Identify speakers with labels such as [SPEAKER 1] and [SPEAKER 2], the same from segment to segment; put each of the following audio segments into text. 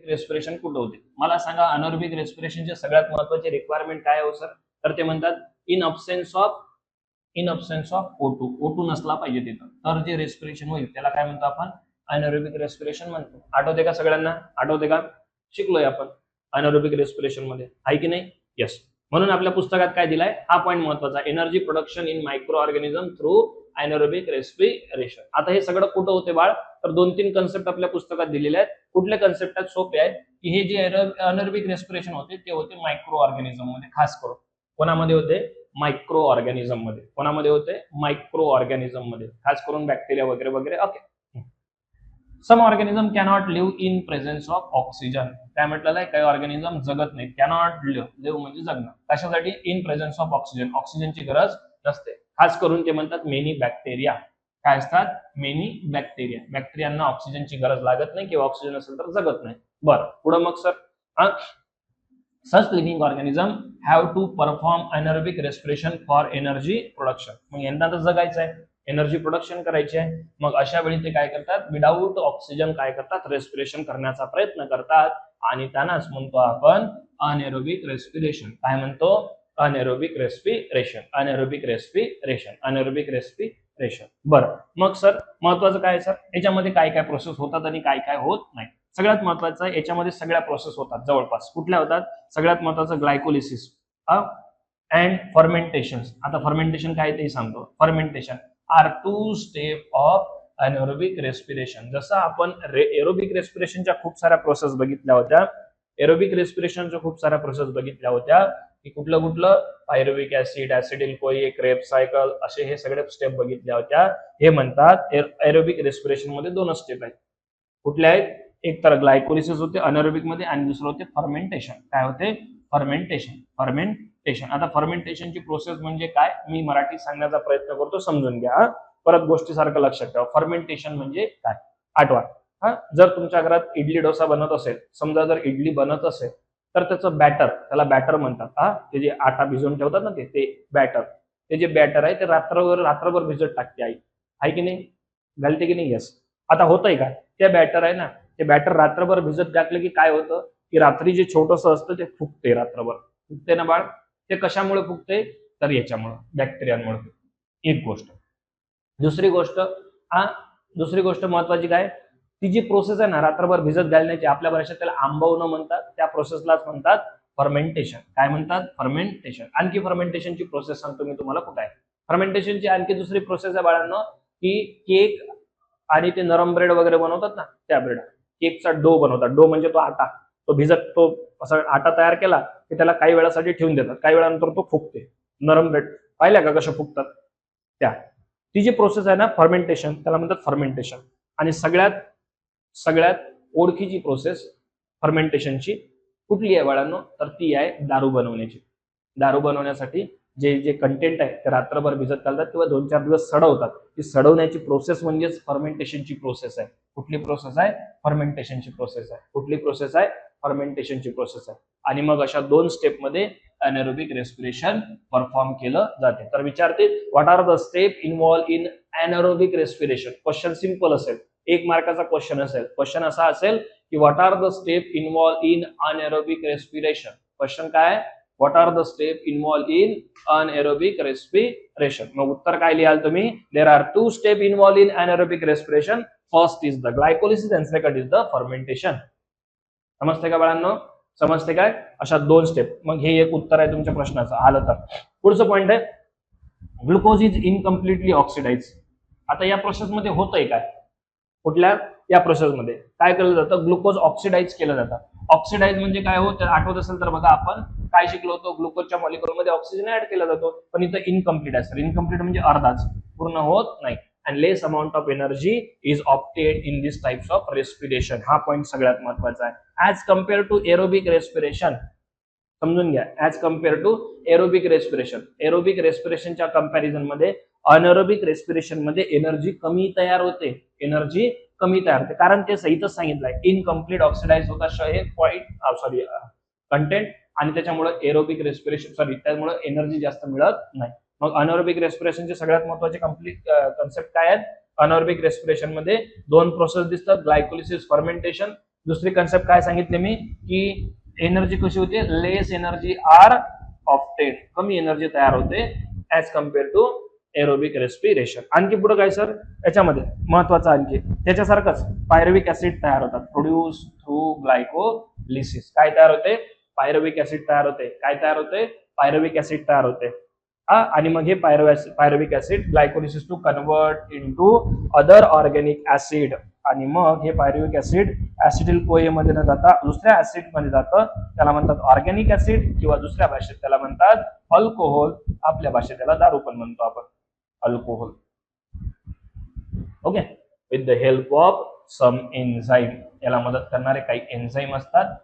[SPEAKER 1] Respiration कुठं होते? मला सांगा अनएरोबिक रेस्पिरेशनचे सगळ्यात महत्त्वाचे रिक्वायरमेंट काय आहे सर? तर ते म्हणतात इन अब्सेन्स ऑफ O2 नसला पाहिजे तिथं तर जे रेस्पिरेशन होईल त्याला काय म्हणतो आपण? अनएरोबिक रेस्पिरेशन म्हणतो. आठवते का सगळ्यांना? आठवते का? शिकलोय आपण अनएरोबिक रेस्पिरेशन मध्ये, आहे की नाही? यस. म्हणून आपल्या पुस्तकात काय दिलाय हा पॉईंट महत्वाचा, energy production in micro organism through anaerobic respiration. आता हे सगळं कुठं होते बाळ? तर 2-3 कन्सेप्ट आपल्या पुस्तकात दिलेले आहेत. कुठले कन्सेप्ट आहेत? सोपे आहेत की हे जे अनएरोबिक रेस्पिरेशन होते ते होते मायक्रो ऑर्गॅनिझम मध्ये, खास करून कोणामध्ये होते? मायक्रो ऑर्गॅनिझम मध्ये. कोणामध्ये होते? मायक्रो ऑर्गॅनिझम मध्ये, खास करून बॅक्टेरिया वगैरे वगैरे. Okay. Some organism cannot live in presence of oxygen. काय म्हटलेलं आहे? काही ऑर्गॅनिझम जगत नाही. कॅनॉट लिव्ह म्हणजे जगणं. कशासाठी? In presence of oxygen. ऑक्सिजनची गरज नसते. खास करून ते म्हणतात मेनी बॅक्टेरिया. काय असतात? Many bacteria. बॅक्टेरियांना ऑक्सिजनची गरज लागत नाही किंवा ऑक्सिजन असेल तर जगत नाही. बरं, पुढे मग sir, such living organism have to perform anaerobic respiration for energy production. मग यांना तर जगायचं आहे, एनर्जी प्रोडक्शन करायची आहे. मग अशा वेळी ते काय करतात? विदाऊट ऑक्सिजन काय करतात? रेस्पिरेशन करण्याचा प्रयत्न करतात आणि त्यांनाच म्हणतो आपण अनएरोबिक रेस्पिरेशन. काय म्हणतो? Anaerobic respiration. Anaerobic respiration. Anaerobic respiration. बरं, मग सर महत्वाचं काय सर? याच्यामध्ये काय काय प्रोसेस होतात आणि काय काय होत नाही? सगळ्यात महत्वाचं आहे याच्यामध्ये सगळ्या प्रोसेस होतात जवळपास. कुठल्या होतात? सगळ्यात महत्वाचं ग्लायकोलिसिस अँड फर्मेंटेशन. आता फर्मेंटेशन काय ते सांगतो. Fermentation are 2 step of anaerobic respiration. जसं आपण एरोबिक रेस्पिरेशनच्या खूप साऱ्या प्रोसेस बघितल्या होत्या, एरोबिक रेस्पिरेशनच्या खूप साऱ्या प्रोसेस बघितल्या होत्या की कुठलं पायरुविक ऍसिड, ऍसिडिल कोई, क्रेब्स सायकल, असे हे सगळे स्टेप बघितल्या होत्या. हे म्हणतात एरोबिक रेस्पिरेशन मध्ये 2 स्टेप आहेत. कुठल्या आहेत? एक तर ग्लायकोलिसिस होते अनएरोबिक मध्ये आणि दुसरं होते फर्मेंटेशन. काय होते? फर्मेंटेशन. फर्मेंटेशन. आता फर्मेंटेशनची प्रोसेस म्हणजे काय? मी मराठीत सांगण्याचा प्रयत्न करतो, समजून घ्या. परत गोष्टीसारखं लक्षात ठेवा. फर्मेंटेशन म्हणजे काय? आठवा. जर तुमच्या घरात इडली डोसा बनत असेल, समजा जर इडली बनत असेल तर त्याचं बॅटर, त्याला बॅटर म्हणतात. ते जे आटा भिजवून ठेवतात ना ते बॅटर, ते जे बॅटर आहे ते रात्रभर भिजत टाकते आई, आहे की नाही? घालते की नाही? यस. आता होतंय काय? ते बॅटर आहे ना, ते बॅटर रात्रभर भिजत टाकलं की काय होतं की रात्री जे छोटंसं असतं ते फुगते, रात्रभर फुगते ना बाळ. ते कशामुळे फुगते? तर याच्यामुळे, बॅक्टेरियांमुळे. एक गोष्ट. दुसरी गोष्ट महत्वाची काय? ती जी प्रोसेस आहे ना रात्रभर भिजत घालण्याची, आपल्या भाषेत त्याला आंबवणं म्हणतात. त्या प्रोसेसलाच म्हणतात फर्मेंटेशन. काय म्हणतात? फर्मेंटेशन. आणखी फर्मेंटेशनची प्रोसेस सांगतो मी तुम्हाला कुठे आहे. फर्मेंटेशनची आणखी दुसरी प्रोसेस आहे बाळांनो की केक आणि ते नरम ब्रेड वगैरे बनवतात ना, त्या ब्रेड केकचा डो बनवतात. डो म्हणजे तो आटा, तो भिजत, तो असा आटा तयार केला की त्याला काही वेळासाठी ठेवून देतात, काही वेळानंतर तो फुगते. नरम ब्रेड पाहिल्या का कशा फुगतात त्या? ती जी प्रोसेस आहे ना फर्मेंटेशन, त्याला म्हणतात फर्मेंटेशन. आणि सगळ्यात ओळखीची प्रोसेस फर्मेंटेशनची कुठली आहे बाळांनो? तर ती आहे दारू बनवण्याची. दारू बनवण्यासाठी जे जे कंटेंट आहे ते रात्रभर भिजत घालतात किंवा 2-4 दिवस सडवतात. ती सडवण्याची प्रोसेस म्हणजेच फर्मेंटेशनची प्रोसेस आहे. कुठली प्रोसेस आहे? फर्मेंटेशनची प्रोसेस आहे. कुठली प्रोसेस आहे? फर्मेंटेशनची प्रोसेस आहे. आणि मग अशा 2 स्टेप मध्ये अनएरोबिक रेस्पिरेशन परफॉर्म केलं जाते. तर विचारते what are the step involve in anaerobic respiration. Question simple असेल, 1 मार्काचा क्वेश्चन असेल. क्वेश्चन असा असेल की what are the step involve in anaerobic respiration. Question काय? What are the step involve in anaerobic respiration. मग उत्तर काय लिहाल तुम्ही? There are 2 step involve in anaerobic respiration. First is the glycolysis and second is the fermentation. समजते का बाळांनो? समजते काय? अशा 2 स्टेप. मग हे एक उत्तर आहे तुमच्या प्रश्नाचं. आलं तर पुढचं पॉइंट आहे ग्लुकोज इज इनकम्प्लिटली ऑक्सिडाइज. आता या प्रोसेस मध्ये होतंय काय? कुठल्या? या प्रोसेस मध्ये काय केलं जातं? ग्लुकोज ऑक्सिडाइज केलं जातं. ऑक्सिडाइज म्हणजे काय हो? आठवत असेल तर बघा आपण काय शिकलो होतो? ग्लुकोजच्या मॉलिक्युल मध्ये ऑक्सिजन ऍड केला जातो, पण इथं इनकम्प्लीट आहे. इनकम्प्लीट म्हणजे अर्धाच, पूर्ण होत नाही. And less amount of energy is obtained in this types of respiration. हा पॉईंट सगळ्यात महत्वाचा आहे. As compare to aerobic respiration, समजून घ्या. As compare to aerobic respiration, aerobic रेस्पिरेशनच्या कंपॅरिझन मध्ये अनएरोबिक रेस्पिरेशन मध्ये एनर्जी कमी तयार होते. एनर्जी कमी तयार होते कारण ते सहितच सांगितलंय इनकम्प्लीट ऑक्सिडाइज होता हे पॉइंट कंटेंट, आणि त्याच्यामुळे एरोबिक रेस्पिरेशन त्यामुळे एनर्जी जास्त मिळत नाही. मग अनएरोबिक रेस्पिरेशनचे सगळ्यात महत्वाचे कंप्लीट कन्सेप्ट काय आहेत? अनएरोबिक रेस्पिरेशन मध्ये 2 प्रोसेस दिसतात, ग्लायकोलिसिस, फर्मेंटेशन. दुसरी कन्सेप्ट काय सांगितली मी की एनर्जी कशी होते, लेस एनर्जी आर ऑप्टेड, कमी एनर्जी तयार होते as compare to aerobic respiration. आणखी पुढे काय सर याच्यामध्ये महत्वाचं आणखी त्याच्यासारखंच पायरुविक ऍसिड तयार होतात प्रोड्यूस थ्रू ग्लायकोलिसिस. काय तयार होते, पायरुविक ऍसिड तयार होते. काय तयार होते, पायरुविक ऍसिड तयार होते. आणि मग हे pyruvic acid glycolysis to convert into other organic acid, आणि मग हे पायरुविक ऍसिड ऍसिडिल कोए मध्ये न जाता दुसऱ्या ऍसिड मध्ये जातं, त्याला म्हणतात ऑर्गॅनिक ऍसिड किंवा दुसऱ्या भाषेत त्याला म्हणतात अल्कोहोल. आपल्या भाषेत त्याला दारू पण म्हणतो आपण, alcohol. Okay, with the help of some enzyme, याला मदत करणारे काही एन्झाईम असतात.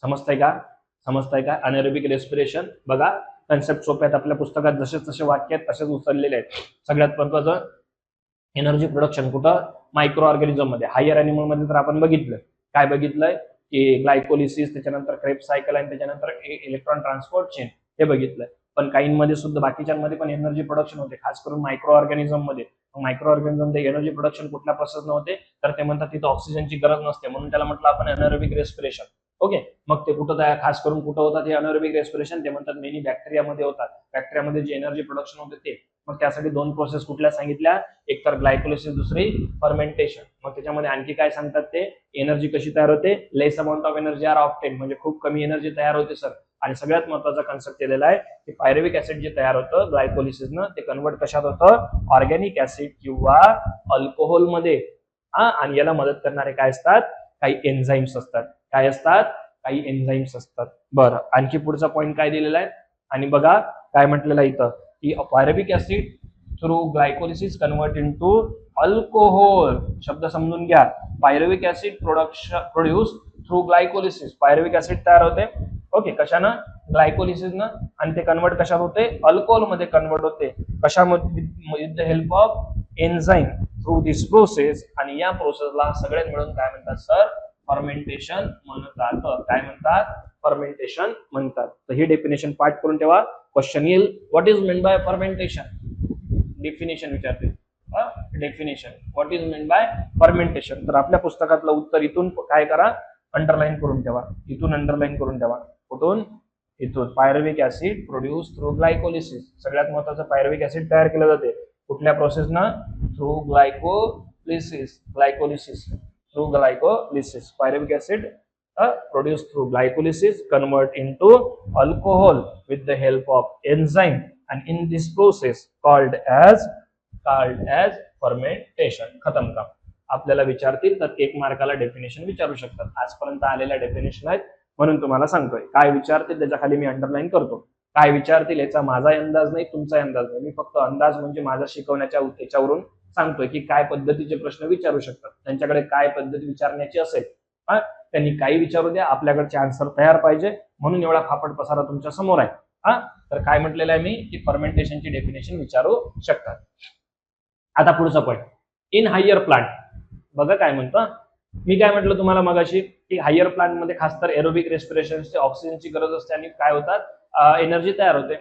[SPEAKER 1] समजताय का, समजताय का. अनएरोबिक रेस्पिरेशन बघा कन्सेप्ट सोपे आहेत, आपल्या पुस्तकात जसे जसे वाक्य आहेत तसेच उचललेले आहेत. सगळ्यात महत्वाचं एनर्जी प्रोडक्शन कुठं, मायक्रो ऑर्गॅनिझम मध्ये. हायर अॅनिमल मध्ये तर आपण बघितलं, काय बघितलंय की ग्लायकोलिसिस, त्याच्यानंतर क्रेब्स सायकल आणि त्याच्यानंतर इलेक्ट्रॉन ट्रान्सपोर्ट चेन हे बघितलंय. पण काहींमध्ये सुद्धा बाकीच्यांमध्ये पण एनर्जी प्रोडक्शन होते, खास करून मायक्रो ऑर्गॅनिझम मध्ये. मायक्रो ऑर्गॅनिझम मध्ये एनर्जी प्रोडक्शन कुठल्या प्रोसेस नव्हते, तर ते म्हणतात तिथं ऑक्सिजनची गरज नसते, म्हणून त्याला म्हटलं आपण अनएरोबिक रेस्पिरेशन. ओके, मग ते कुठं तयार, खास करून कुठं होतात हे अनएरोबिक रेस्पिरेशन, ते म्हणतात मेनी बॅक्टेरियामध्ये होतात. बॅक्टेरियामध्ये जे एनर्जी प्रोडक्शन होते ते. मग त्यासाठी दोन प्रोसेस कुठल्या सांगितल्या, एक तर ग्लायकोलिसिस, दुसरी फर्मेंटेशन. मग त्याच्यामध्ये आणखी काय सांगतात ते, एनर्जी कशी तयार होते, less amount of energy are obtain, म्हणजे खूप कमी एनर्जी तयार होते सर. आणि सगळ्यात महत्वाचा कन्सेप्ट केलेला आहे की पायरुविक ऍसिड जे तयार होतं ग्लायकोलिसिसनं, ते कन्वर्ट कशात होतं, ऑर्गॅनिक ऍसिड किंवा अल्कोहोल मध्ये. आणि याला मदत करणारे काय असतात, काही एन्झाईम्स असतात. काय असतात, काही एन्झाईम्स असतात. बरं, आणखी पुढचा पॉईंट काय दिलेला आहे, आणि बघा काय म्हटलेलं आहे इथं की pyruvic acid through glycolysis convert into alcohol. शब्द समजून घ्या, pyruvic acid produce through glycolysis, pyruvic acid तयार होते. ओके, कशानं, ग्लायकोलिसिसनं, आणि ते कन्वर्ट कशात होते, अल्कोहोल मध्ये कन्वर्ट होते. कशामध्ये, with the help of enzyme through this process. आणि या प्रोसेसला सगळ्यात मिळून काय म्हणतात सर, फर्मेंटेशन म्हणतात. काय म्हणतात, फर्मेंटेशन म्हणतात. तर ही डेफिनेशन पाठ करून ठेवा, क्वेश्चन येईल. What is mean by fermentation, definition विचारते. Definition, what is mean by fermentation. तर आपल्या पुस्तकातलं उत्तर इथून काय करा, अंडरलाईन करून ठेवा. इथून अंडरलाईन करून ठेवा. कुठून, इथून. Pyruvic acid produce through glycolysis. सगळ्यात महत्वाचं पायरुविक ऍसिड तयार केलं जाते कुठल्या प्रोसेसनं, through glycolysis. Glycolysis, through glycolysis. Pyruvic acid produced through glycolysis convert into alcohol with the help of enzyme, and in this process called as fermentation. खतम काम. आपल्याला विचारतील तर एक मार्काला डेफिनेशन विचारू शकतात. आजपर्यंत आलेल्या डेफिनेशन आहेत म्हणून तुम्हाला सांगतोय. काय विचारतील त्याच्या खाली मी अंडरलाईन करतो. काय विचारतील याचा माझा अंदाज नाही, तुमचा अंदाज नाही. मी फक्त अंदाज म्हणजे माझा शिकवण्याच्या त्याच्यावरून सांगतोय की काय पद्धतीचे प्रश्न विचारू शकतात, त्यांच्याकडे काय पद्धती विचारण्याची असेल. त्यांनी काही विचारू द्या, आपल्याकडचे आन्सर तयार पाहिजे, म्हणून एवढा फापट पसारा तुमच्या समोर आहे. तर काय म्हटलेलं आहे मी की फर्मेंटेशनची डेफिनेशन विचारू शकतात. आता पुढचा पॉईंट, इन हायर प्लांट. बघा काय म्हणतो मी, काय म्हटलं तुम्हाला मगाशी की हायर प्लांट मध्ये खास तर एरोबिक रेस्पिरेशनची ऑक्सिजनची गरज असते आणि काय होतात, एनर्जी तयार होते.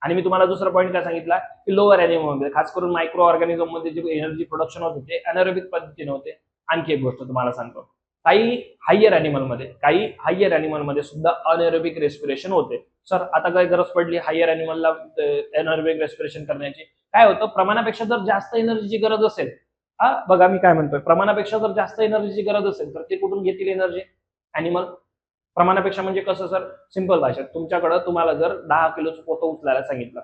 [SPEAKER 1] आणि मी तुम्हाला दुसरा पॉईंट काय सांगितला की लोअर अॅनिमल मध्ये, खास करून मायक्रो ऑर्गॅनिझम मध्ये जे एनर्जी प्रोडक्शन होते ते अनएरोबिक पद्धतीने होते. आणखी एक गोष्ट तुम्हाला सांगतो, काही हायर अॅनिमल मध्ये सुद्धा अनएरोबिक रेस्पिरेशन होते. सर आता काय गरज पडली हायर अॅनिमलला अनएरोबिक रेस्पिरेशन करण्याची, काय होतं, प्रमाणापेक्षा जर जास्त एनर्जीची गरज असेल, बघा मी काय म्हणतोय, प्रमाणापेक्षा जर जास्त एनर्जीची गरज असेल तर ते कुठून घेतील एनर्जी, अॅनिमल. प्रमाणापेक्षा म्हणजे कसं सर, सिंपल भाषेत, तुमच्याकडे तुम्हाला जर 10 किलोचं पोतं उचलायला सांगितलं,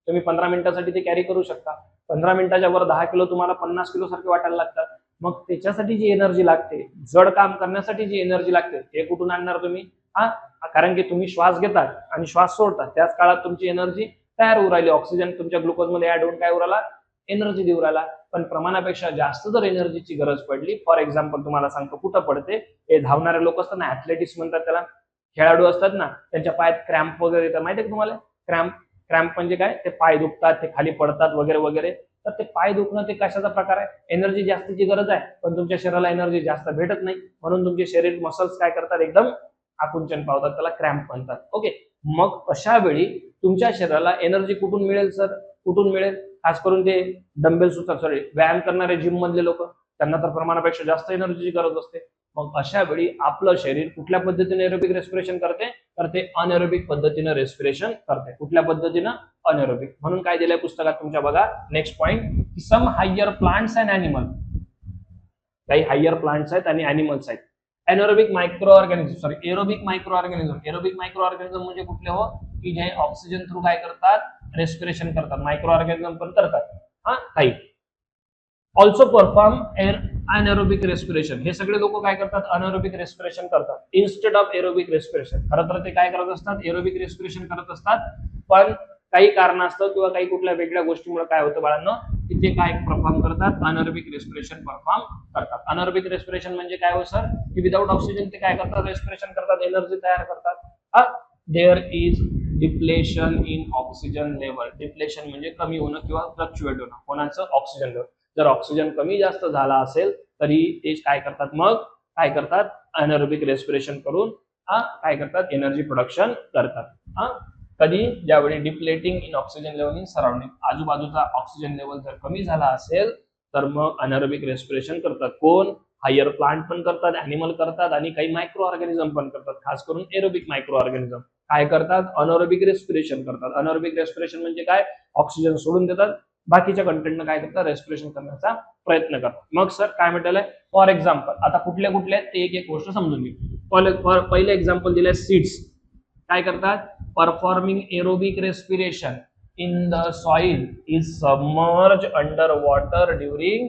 [SPEAKER 1] तुम्ही 15 मिनिटासाठी ते कॅरी करू शकता. 15 मिनिटाच्या वर 10 किलो तुम्हाला 50 किलो सारखे वाटायला लागतात. मग त्याच्यासाठी जी एनर्जी लागते, जड काम करण्यासाठी जी एनर्जी लागते, ते कुठून आणणार तुम्ही, कारण की तुम्ही श्वास घेतात आणि श्वास सोडतात, त्याच काळात तुमची एनर्जी तयार होऊ राहिली. ऑक्सिजन तुमच्या ग्लुकोज मध्ये ऍड होऊन काय होऊ राहिला, एनर्जी देऊ राहिला. पण प्रमाणापेक्षा जास्त जर एनर्जीची गरज पडली, फॉर एक्झाम्पल तुम्हाला सांगतो कुठं पडते, हे धावणारे लोक असतात ना, ऍथलेटिक्स म्हणतात त्याला, खेळाडू असतात ना, त्यांच्या पायात क्रॅम्प वगैरे येतात, माहिती आहे तुम्हाला. क्रॅम्प म्हणजे काय, ते पाय दुखतात, ते खाली पडतात वगैरे वगैरे. तर ते पाय दुखणं ते कशाचा प्रकार आहे, एनर्जी जास्तीची गरज आहे, पण तुमच्या शरीराला एनर्जी जास्त भेटत नाही, म्हणून तुमचे शरीर मसल्स काय करतात, एकदम आकुंचन पावतात, त्याला क्रॅम्प म्हणतात. ओके, मग अशा वेळी तुमच्या शरीराला एनर्जी कुठून मिळेल सर, कुठून मिळेल, खास करून ते डंबेल्स, व्यायाम करणारे जिम मधले लोक, त्यांना तर प्रमाणापेक्षा जास्त एनर्जीची गरज असते. मग अशा वेळी आपलं शरीर कुठल्या पद्धतीने एरोबिक रेस्पिरेशन करते, तर ते अनएरोबिक पद्धतीने रेस्पिरेशन करते. कुठल्या पद्धतीनं? अनएरोबिक. म्हणून काय दिलंय पुस्तकात तुमच्या बघा, next point, some higher plants and animal, काही हायर प्लांट्स आहेत आणि अॅनिमल्स आहेत. Anaerobic micro organism, sorry aerobic micro organism. Aerobic micro organism म्हणजे कुठले हो, की जे ऑक्सिजन थ्रू काय करतात, रेस्पिरेशन करतात. मायक्रो ऑर्गॅनिझम पण करतात हा काही. Also perform anaerobic respiration. हे सगळे लोक काय करतात, अनएरोबिक रेस्पिरेशन करतात इन्स्टेड ऑफ एरोबिक रेस्पिरेशन. खरं तर ते काय करत असतात, एरोबिक रेस्पिरेशन करत असतात, पण काही कारणास्तव किंवा काही कुठल्या वेगळ्या गोष्टीमुळे काय होतं बाळांनो, की ते काय परफॉर्म करतात, अनएरोबिक रेस्पिरेशन परफॉर्म करतात. अनएरोबिक रेस्पिरेशन म्हणजे काय हो सर, की विदाउट ऑक्सिजन ते काय करतात, रेस्पिरेशन करतात, एनर्जी तयार करतात. There is depletion in oxygen level. Depletion म्हणजे कमी होणं किंवा फ्लक्च्युएट होणं. कोणाचं? Oxygen level. जर ऑक्सिजन कमी जास्त झाला असेल तरी ते काय करतात, मग काय करतात, अनएरोबिक रेस्पिरेशन करून काय करतात, एनर्जी प्रोडक्शन करतात. कधी? ज्यावेळी depleting in oxygen level in surrounding, आजूबाजूचा ऑक्सिजन लेवल जर कमी झाला असेल तर मग अनएरोबिक रेस्पिरेशन करतात. कोण? हायर प्लांट पण करतात, अॅनिमल करतात आणि काही मायक्रो ऑर्गॅनिझम पण करतात. खास करून एरोबिक मायक्रो ऑर्गॅनिझम काय करतात, अनएरोबिक रेस्पिरेशन करतात. अनएरोबिक रेस्पिरेशन म्हणजे काय, ऑक्सिजन सोडून देतात, बाकीच्या कंटेंटनं काय करतात, रेस्पिरेशन करण्याचा प्रयत्न करतात. मग सर काय म्हटलंय, फॉर एक्झाम्पल, आता कुठल्या कुठल्या आहेत ते एक एक गोष्ट समजून घेऊ. पहिले एक्झाम्पल दिलंय, सीड्स काय करतात, performing aerobic respiration in the soil is submerge under water during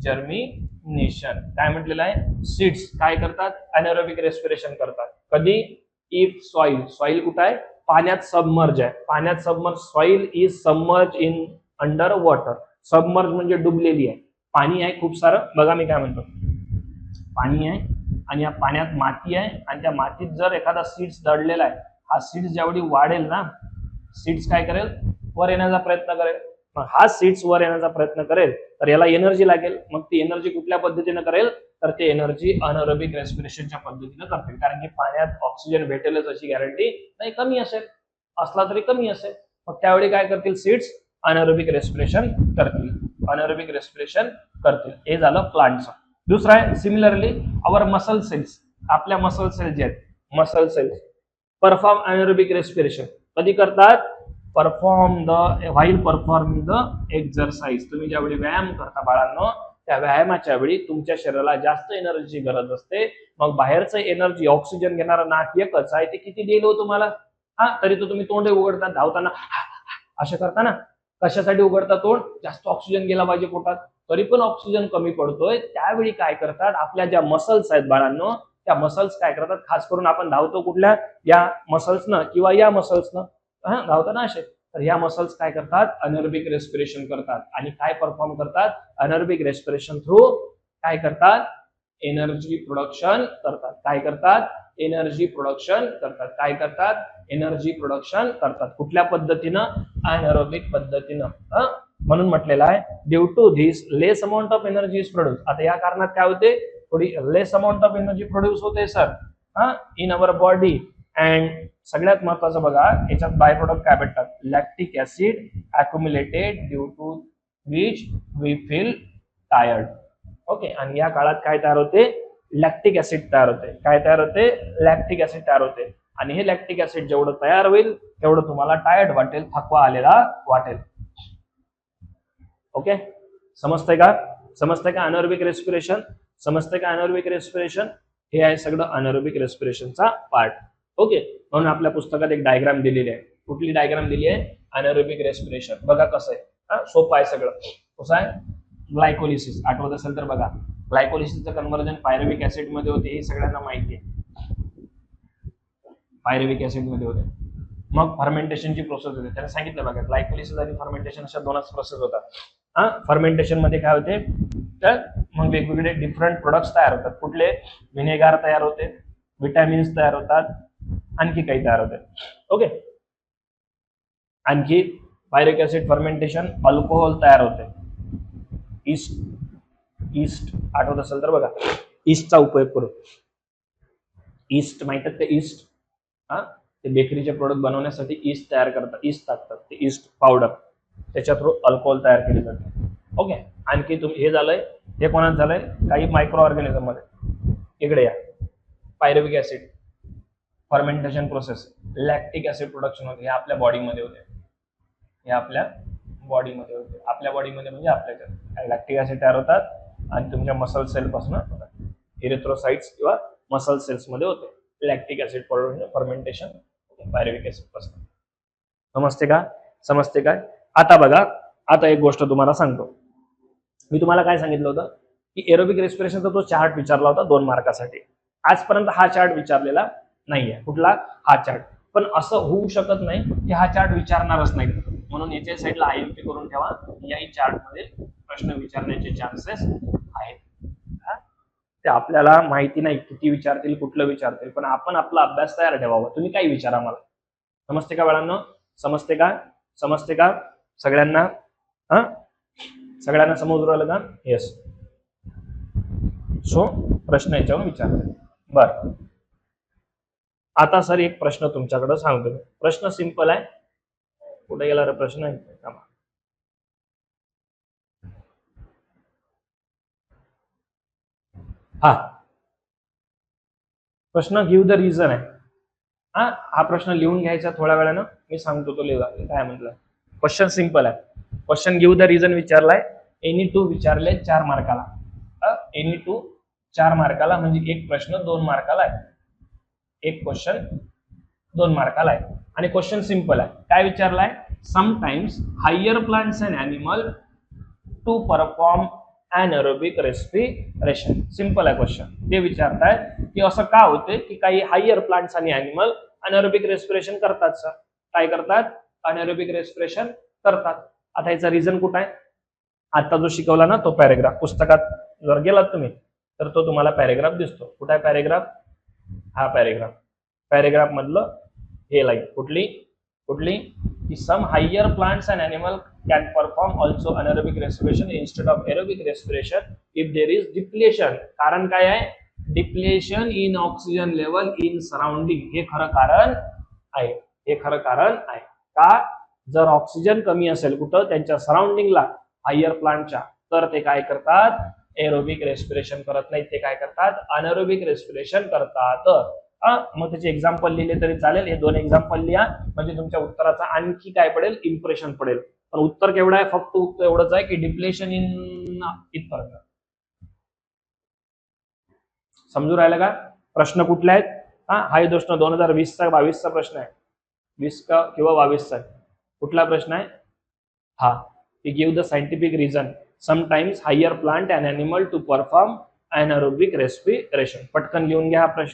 [SPEAKER 1] germination. काय म्हटलेलं आहे, सीड्स काय करतात, अनएरोबिक रेस्पिरेशन करतात. कधी? इफ सॉइल, सॉइल कुठं आहे, पाण्यात सबमर्ज आहे. पाण्यात submerge, soil is submerge in under water. Submerge म्हणजे डुबलेली आहे, पाणी आहे खूप सारं. बघा मी काय म्हणतो, पाणी आहे आणि या पाण्यात माती आहे आणि त्या मातीत जर एखादा सीड्स दडलेला आहे, हा सीड्स ज्यावेळी वाढेल ना, सीड्स काय करेल, वर येण्याचा प्रयत्न करेल. मग हा सीड्स वर येण्याचा प्रयत्न करेल तर याला एनर्जी लागेल. मग ती एनर्जी कुठल्या पद्धतीने करेल, तर ते एनर्जी अनएरोबिक रेस्पिरेशनच्या पद्धतीने करतील. कारण की पाण्यात ऑक्सिजन भेटेलच अशी गॅरंटी नाही, कमी असेल, असला तरी कमी असेल. मग त्यावेळी काय करतील, सीड्स अनएरोबिक रेस्पिरेशन करतील, अनएरोबिक रेस्पिरेशन करतील. हे झालं प्लांटचं. दुसरं आहे, सिमिलरली आवर मसल सेल्स, आपल्या मसल सेल्स जे आहेत, muscle cells perform anaerobic respiration. कधी करतात, perform the while performing the exercise. तुम्ही ज्यावेळी व्यायाम करता बाळांनो, त्या व्यायामाच्या वेळी तुमच्या शरीराला जास्त एनर्जीची गरज असते. मग बाहेरचं एनर्जी, ऑक्सिजन घेणारा नाक एकच आहे, ते किती देईल हो तुम्हाला, तरी तो तुम्ही तोंड उघडता धावताना असं करता ना. कशासाठी उघडता तोंड, जास्त ऑक्सिजन गेला पाहिजे पोटात, तरी पण ऑक्सिजन कमी पडतोय. त्यावेळी काय करतात, आपल्या ज्या मसल्स आहेत बाळांनो, त्या मसल्स काय करतात, खास करून आपण धावतो कुठल्या, या मसल्सनं किंवा या मसल्सनं धावताना असे, तर या मसल्स काय करतात, अनएरोबिक रेस्पिरेशन करतात. आणि काय परफॉर्म करतात, अनएरोबिक रेस्पिरेशन थ्रू काय करतात, एनर्जी प्रोडक्शन करतात. काय करतात, एनर्जी प्रोडक्शन करतात. काय करतात, एनर्जी प्रोडक्शन करतात. कुठल्या पद्धतीनं, अनएरोबिक पद्धतीनं. म्हणून म्हटलेलं आहे, due to this less amount of energy is produce. आता या कारणात काय होते, थोडी less amount of energy produce होते sir in our body. And सगळ्यात महत्वाचं बघा, याच्यात बाय प्रोडक्ट काय भेटतात, lactic acid accumulated due to which we feel tired. Okay, आणि या काळात काय तयार होते, लॅक्टिक ऍसिड तयार होते. काय तयार होते, लॅक्टिक ऍसिड तयार होते. आणि हे लॅक्टिक ऍसिड जेवढं तयार होईल तेवढं तुम्हाला टायर्ड वाटेल, थकवा आलेला वाटेल. ओके, समजतंय का, समजतंय का अनएरोबिक रेस्पिरेशन, समजतंय का अनएरोबिक रेस्पिरेशन. हे आहे सगळं अनएरोबिक रेस्पिरेशनचा पार्ट. ओके, म्हणून आपल्या पुस्तकात एक डायग्राम दिलेली आहे. कुठली डायग्राम दिली आहे, अनएरोबिक रेस्पिरेशन. बघा कसं आहे, सोपं आहे सगळं. कसं आहे, ग्लायकोलिसिस आठवत असेल तर बघा, ग्लायकोलिसिसचं कन्व्हर्जन पायरुव्हिक ऍसिड मध्ये होते, हे सगळ्यांना माहिती आहे, पायरुव्हिक ऍसिड मध्ये होते. मग फर्मेंटेशनची प्रोसेस होते, त्याने सांगितलं बघा, ग्लायकोलिसिस आणि फर्मेंटेशन अशा दोनच प्रोसेस होतात. फर्मेंटेशन मध्ये काय होते, तर मग वेगवेगळे डिफरंट प्रोडक्ट्स तयार होतात. कुठले, व्हिनेगार तयार होते, विटॅमिन्स तयार होतात, आणखी काही तयार होते. ओके, आणखी पायरुव्हिक ऍसिड फर्मेंटेशन, अल्कोहोल तयार होते, ईस्ट, ईस्ट आठवत असेल तर बघा, ईस्टचा उपयोग करू. ईस्ट माहितात का, ईस्ट ते बेकरीचे प्रोडक्ट बनवण्यासाठी ईस्ट तयार करतात, ईस्ट टाकतात, ते ईस्ट पावडर, त्याच्या थ्रू अल्कोहोल तयार केले जाते. ओके, आणखी तुम्ही हे झालंय हे कोणात झालंय, काही मायक्रो ऑर्गॅनिझम मध्ये. इकडे या, pyruvic acid fermentation process, lactic acid production होते, हे आपल्या बॉडीमध्ये होते. हे आपल्या बॉडीमध्ये होते. आपल्या बॉडीमध्ये म्हणजे आपल्या लॅक्टिक ऍसिड तयार होतात आणि तुमच्या मसल सेल पासून होतात. इरिथ्रोसाइट्स किंवा मसल सेल्स मध्ये होते lactic acid fermentation pyruvic acid पासून. समजते का? समजते काय? आता बघा, आता एक गोष्ट तुम्हाला सांगतो. मी तुम्हाला काय सांगितलं होतं की एरोबिक रेस्पिरेशनचा तो चार्ट विचारला होता 2 मार्कासाठी. आजपर्यंत हा चार्ट विचारलेला नाहीये. कुठला? हा चार्ट. पण असं होऊ शकत नाही की हा चार्ट विचारणारच नाही, म्हणून याच्या साईडला आयएमपी करून ठेवा. याही चार्ट मध्ये प्रश्न विचारण्याचे चान्सेस आहेत. ते आपल्याला माहिती नाही किती विचारतील, कुठलं विचारतील, पण आपण आपला अभ्यास तयार ठेवावा. तुम्ही काही विचारा मला. समजते का बाळांनो? समजते का? समजते का सगळ्यांना? हा, सगळ्यांना समजून राहिलं का? येस. सो प्रश्न याच्यावर विचारते. बर, आता सर एक प्रश्न तुमच्याकडे सांगतो. प्रश्न सिंपल आहे. कुठे गेला रे प्रश्न? हा प्रश्न गिव्ह द रिझन आहे. हा प्रश्न लिहून घ्यायचा थोड्या वेळानं, मी सांगतो तो लिहा. काय म्हटलं? क्वेश्चन सिंपल आहे. क्वेश्चन गिव्ह द रिझन विचारलाय. एनी टू विचारले 4 मार्काला. एनी टू 4 मार्काला म्हणजे एक प्रश्न 2 मार्काला आहे. एक क्वेश्चन 2 मार्काला आहे. आणि क्वेश्चन सिंपल आहे. काय विचारलाय? Sometimes higher plants and animal to perform anaerobic respiration. Simple आहे क्वेश्चन. ते विचारताय की असं का होते की काही हायर प्लांट्स आणि ॲनिमल अनारोबिक रेस्पिरेशन करतात. सर काय करतात? अनारोबिक रेस्पिरेशन करतात. आता याचा रिझन कुठं आहे? आता जो शिकवला ना तो पॅरेग्राफ, पुस्तकात जर गेलात तुम्ही तर तो तुम्हाला पॅरेग्राफ दिसतो. कुठं आहे पॅरेग्राफ? हा पॅरेग्राफ. पॅरेग्राफ मधलं हे लाईन कुठली कुठली की some higher plants and animal can perform also anaerobic respiration instead of aerobic respiration if there is depletion. कारण काय आहे? Depletion in oxygen level in surrounding. हे खरं कारण आहे. हे खरं कारण आहे का? जर ऑक्सिजन कमी असेल कुठं त्यांच्या सराउंडिंगला हायर प्लांटच्या, तर ते काय करतात? एरोबिक रेस्पिरेशन करत नाही. ते काय करतात? अनारोबिक रेस्पिरेशन करतात. मग त्याचे एक्झाम्पल लिहिले तरी चालेल. हे 2 एक्झाम्पल लिहा म्हणजे तुमच्या उत्तराचा आणखी काय पडेल? इम्प्रेशन पडेल. पण उत्तर केवढं आहे? फक्त उत्तर एवढंच आहे की डिप्लेशन इन इथपर्यंत. समजून राहिलं का? प्रश्न कुठले आहेत? हा प्रश्न 2020चा 22चा प्रश्न आहे. 20 का किंवा 22चा आहे. कुठला प्रश्न आहे? हा की give the scientific reason sometimes higher plant and animal to perform anaerobic respiration. पटकन लिहून घ्या हा प्रश्न.